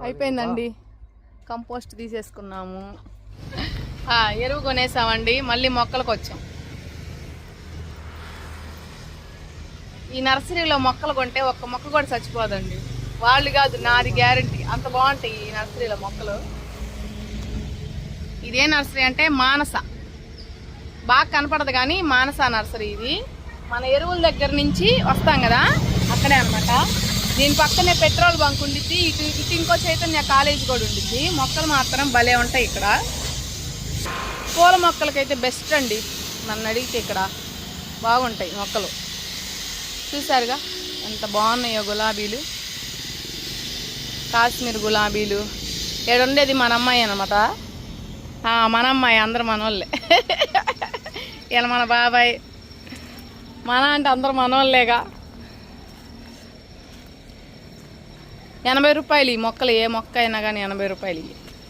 అయిపోయిందండి, కంపోస్ట్ తీసేసుకున్నాము, ఎరువు కొనేసామండి. మళ్ళీ మొక్కలకు వచ్చాం. ఈ నర్సరీలో మొక్కలు కొంటే ఒక్క మొక్క కూడా చచ్చిపోదండి. వాళ్ళు కాదు, నాది గ్యారంటీ. అంత బాగుంటాయి ఈ నర్సరీలో మొక్కలు. ఇదే నర్సరీ అంటే మానస, బాగా కనపడదు కానీ మానస నర్సరీ. ఇది మన ఎరువుల దగ్గర నుంచి వస్తాం కదా, అక్కడే అనమాట. దీని పక్కనే పెట్రోల్ బంక్ ఉండిద్ది. ఇటు ఇంకో చైతన్య కాలేజ్ కూడా ఉండిద్ది. మొక్కలు మాత్రం భలే ఉంటాయి ఇక్కడ. పూల మొక్కలకైతే బెస్ట్ అండి నన్ను అడిగితే. ఇక్కడ బాగుంటాయి మొక్కలు. చూసారుగా ఎంత బాగున్నాయో గులాబీలు, కాశ్మీర్ గులాబీలు. ఏడుండేది మన అమ్మాయి అనమాట. మన అమ్మాయి, అందరు మనోళ్ళే. ఇలా మన బాబాయ్, మన అంటే అందరు మనోళ్ళేగా. 80 రూపాయలు ఈ మొక్కలు. ఏ మొక్క అయినా కానీ 80 రూపాయలు.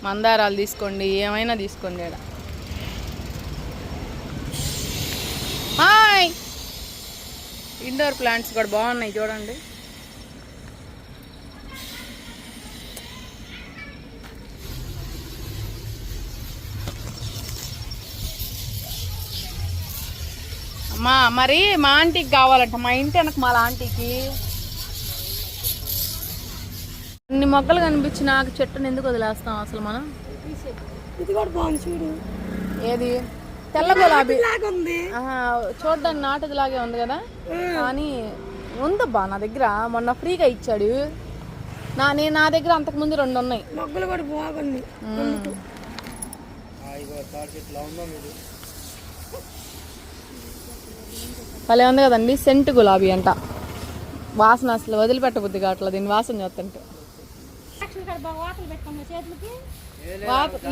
మందారాలు తీసుకోండి, ఏమైనా తీసుకోండి. ఇక్కడ హాయ్, ఇండోర్ ప్లాంట్స్ కూడా బాగున్నాయి చూడండి. మరి మా ఆంటీకి కావాలంట, మా ఇంటి వెనక మా ఆంటీకి. అన్ని మొక్కలు కనిపించి నాకు చెట్టుని ఎందుకు వదిలేస్తాం అసలు మనం? ఇది కూడా బాగుంది చూడు. ఏది? తెల్ల గులాబీ చూడడానికి నాటుది లాగే ఉంది కదా, కానీ ఉందబ్బా నా దగ్గర. మొన్న ఫ్రీగా ఇచ్చాడు. నా దగ్గర అంతకు ముందు 2 ఉన్నాయి. మొగ్గలు కూడా బాగుంది. భలే ఉంది కదండి. సెంటు గులాబీ అంట. వాసన అసలు వదిలిపెట్టబుద్ది కావట్లేదు దీని వాసన చూస్తుంటే.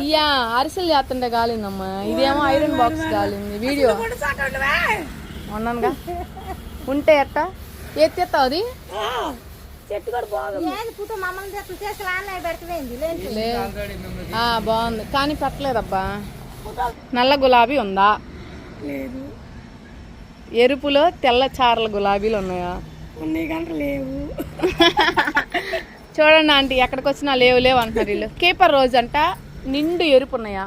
ఇయ్యా అరిసెలు చేస్తుంటే కాలిందమ్మా. ఇదేమో ఐరన్ బాక్స్ కాలింది. వీడియో ఉన్నానుగా. ఉంటే ఎట్ట ఎత్తేస్తావు అది? బాగుంది కానీ పెట్టలేదబ్బా. నల్ల గులాబీ ఉందా? ఎరుపులో తెల్ల చారల గులాబీలు ఉన్నాయా? లేవు. చూడండి ఆంటీ, ఎక్కడికి వచ్చినా లేవు లేవు అంటున్నారు వీళ్ళు. కీపర్ రోజ్ అంట, నిండు ఎరుపు ఉన్నాయా?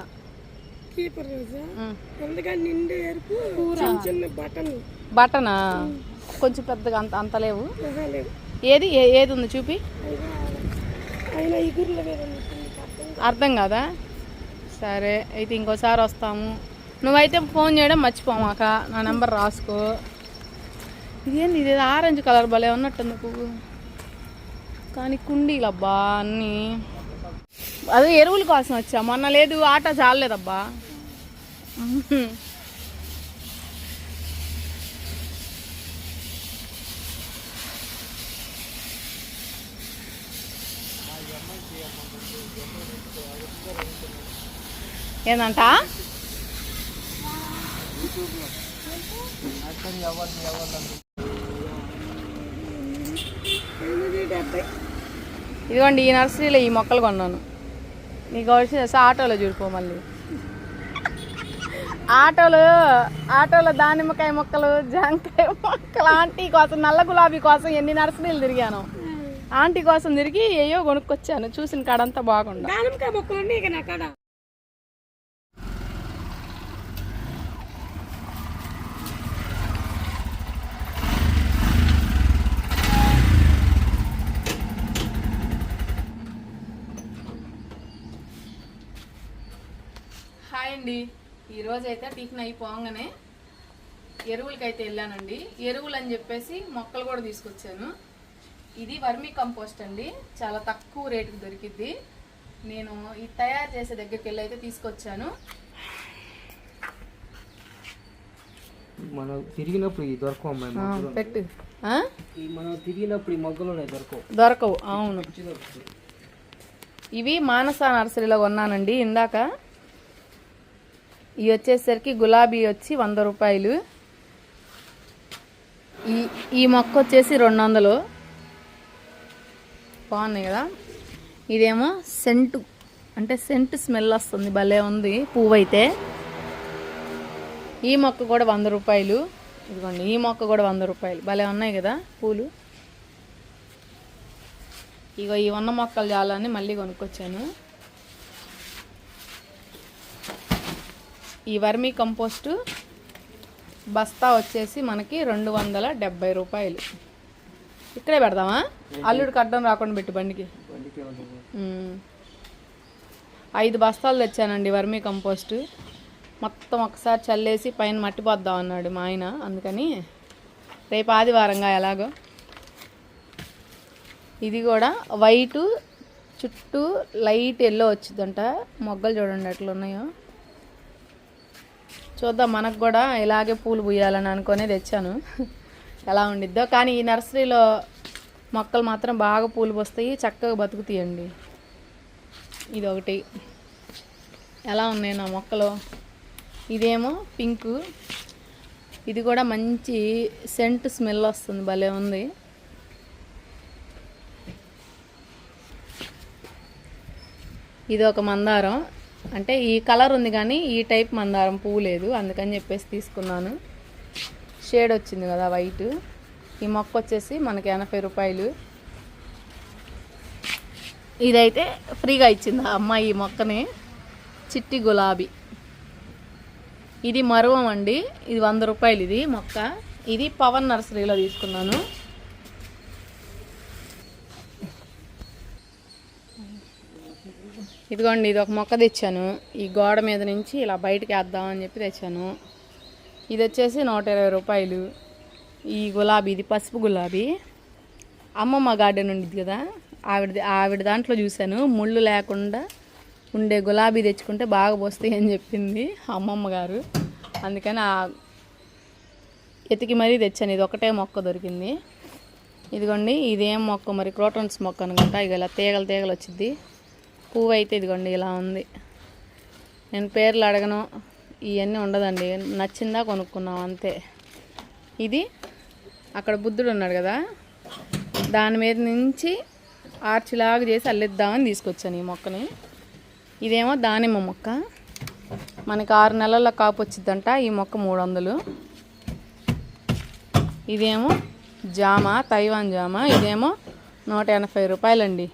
కీపర్ రోజా? నిండు ఎరుపు, బటనా కొంచెం పెద్దగా అంత లేవు. ఏది ఉంది చూపి. అర్థం కాదా? సరే అయితే ఇంకోసారి వస్తాము. నువ్వైతే ఫోన్ చేయడం మర్చిపోమాక, నా నెంబర్ రాసుకో. ఇదేంది, ఇది ఆరెంజ్ కలర్ భలే ఉన్నట్టుంది పువ్వు, కానీ కుండీలబ్బా అన్నీ. అదే ఎరువుల కోసం వచ్చా, మొన్న లేదు ఆటో చాలలేదబ్బా. ఏందంట? ఇదిగోండి ఈ నర్సరీలో ఈ మొక్కలు కొన్నాను. నీకు వచ్చి ఆటోలో చూడిపో. మళ్ళీ ఆటోలో దానిమ్మకాయ మొక్కలు, జాంకాయ మొక్కలు. ఆంటీ కోసం, నల్ల గులాబీ కోసం ఎన్ని నర్సరీలు తిరిగాను. ఆంటీ కోసం తిరిగి ఏయో కొనుక్కొచ్చాను. చూసిన కాడంతా బాగుండా. హాయ్ అండి, ఈరోజు అయితే టిఫిన్ అయిపోగానే ఎరువులకైతే వెళ్ళానండి. ఎరువులు అని చెప్పేసి మొక్కలు కూడా తీసుకొచ్చాను. ఇది వర్మీ కంపోస్ట్ అండి, చాలా తక్కువ రేటుకి దొరికిద్ది. నేను ఇది తయారు చేసే దగ్గరికి వెళ్ళి అయితే తీసుకొచ్చాను. మనం తిరిగినప్పుడు ఈ దొరకవు. పెట్టు. మనం తిరిగినప్పుడు ఈ మొగ్గలు దొరకవు. అవును, ఇవి మానస నర్సరీలో కొన్నానండి ఇందాక. ఇవి వచ్చేసరికి గులాబీ వచ్చి 100 రూపాయలు. ఈ మొక్క వచ్చేసి 200. బాగున్నాయి కదా. ఇదేమో సెంటు, అంటే సెంటు స్మెల్ వస్తుంది, భలే ఉంది పువ్వు అయితే. ఈ మొక్క కూడా 100 రూపాయలు. ఇదిగోండి ఈ మొక్క కూడా 100 రూపాయలు. భలే ఉన్నాయి కదా పూలు. ఇగో ఈ ఉన్న మొక్కలు చాలని మళ్ళీ కొనుక్కొచ్చాను. ఈ వర్మీ కంపోస్టు బస్తా వచ్చేసి మనకి 270 రూపాయలు. ఇక్కడే పెడదామా? అల్లుడికి అడ్డం రాకుండా పెట్టి బండికి. 5 బస్తాలు తెచ్చానండి వర్మీ కంపోస్టు. మొత్తం ఒకసారి చల్లేసి పైన మట్టి పోద్దాం అన్నాడు మా ఆయన. అందుకని రేపు ఆదివారంగా ఎలాగో ఇది కూడా వైటు చుట్టూ లైట్ ఎల్లో వచ్చిందంట. మొగ్గలు చూడండి ఎట్లా ఉన్నాయో. చూద్దాం, మనకు కూడా ఇలాగే పూలు పూయాలని అనుకునే తెచ్చాను. ఎలా ఉండిద్దో. కానీ ఈ నర్సరీలో మొక్కలు మాత్రం బాగా పూలు పోస్తాయి, చక్కగా బతుకుతాయండి. ఇది ఒకటి. ఎలా ఉన్నాయి నా మొక్కలు? ఇదేమో పింకు. ఇది కూడా మంచి సెంట్ స్మెల్ వస్తుంది, భలే ఉంది. ఇది ఒక మందారం. అంటే ఈ కలర్ ఉంది కానీ ఈ టైప్ మందారం పువ్వు లేదు, అందుకని చెప్పేసి తీసుకున్నాను. షేడ్ వచ్చింది కదా వైట్. ఈ మొక్క వచ్చేసి మనకి 80 రూపాయలు. ఇదైతే ఫ్రీగా ఇచ్చింది ఆ అమ్మాయి ఈ మొక్కని. చిట్టి గులాబీ. ఇది మరువం అండి. ఇది 100 రూపాయలు ఇది మొక్క. ఇది పవన్ నర్సరీలో తీసుకున్నాను. ఇదిగోండి, ఇది ఒక మొక్క తెచ్చాను. ఈ గోడ మీద నుంచి ఇలా బయటకి వేద్దామని చెప్పి తెచ్చాను. ఇది వచ్చేసి 120 రూపాయలు. ఈ గులాబీ, ఇది పసుపు గులాబీ. అమ్మమ్మ గార్డెన్ ఉండిద్ది కదా, ఆవిడ దాంట్లో చూశాను. ముళ్ళు లేకుండా ఉండే గులాబీ తెచ్చుకుంటే బాగా పోస్తాయి అని చెప్పింది అమ్మమ్మ గారు. అందుకని ఎతికి మరీ తెచ్చాను. ఇది ఒకటే మొక్క దొరికింది. ఇదిగోండి, ఇదేం మొక్క మరి? క్రోటన్స్ మొక్క అనుకుంటా. ఇక ఇలా తీగలు వచ్చింది. పువ్వు అయితే ఇదిగోండి ఇలా ఉంది. నేను పేర్లు అడగను, ఇవన్నీ ఉండదండి. నచ్చిందా కొనుక్కున్నాం అంతే. ఇది అక్కడ బుద్ధుడు ఉన్నాడు కదా, దాని మీద నుంచి ఆర్చిలాగా చేసి అల్లిద్దామని తీసుకొచ్చాను ఈ మొక్కని. ఇదేమో దానిమ్మ మొక్క. మనకి 6 నెలల్లో కాపు వచ్చిద్దంట. ఈ మొక్క 300. ఇదేమో జామ, తైవాన్ జామ. ఇదేమో 180 రూపాయలండి.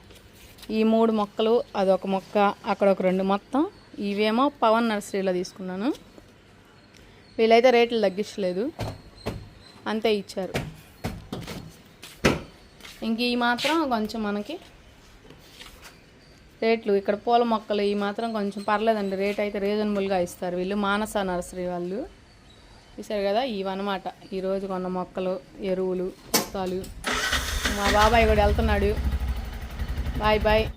ఈ 3 మొక్కలు, అదొక మొక్క, అక్కడ ఒక 2 మొత్తం. ఇవేమో పవన్ నర్సరీలో తీసుకున్నాను. వీళ్ళైతే రేట్లు తగ్గించలేదు, అంతే ఇచ్చారు. ఇంక ఈ మాత్రం కొంచెం మనకి రేట్లు, ఇక్కడ పూల మొక్కలు ఈ మాత్రం కొంచెం పర్లేదండి. రేట్ అయితే రీజనబుల్గా ఇస్తారు వీళ్ళు. మానస నర్సరీ వాళ్ళు. చూసారు కదా, ఇవన్నమాట ఈరోజు కొన్న మొక్కలు, ఎరువులు, పుస్తకాలు. మా బాబాయ్ కూడా వెళ్తున్నాడు. Bye bye.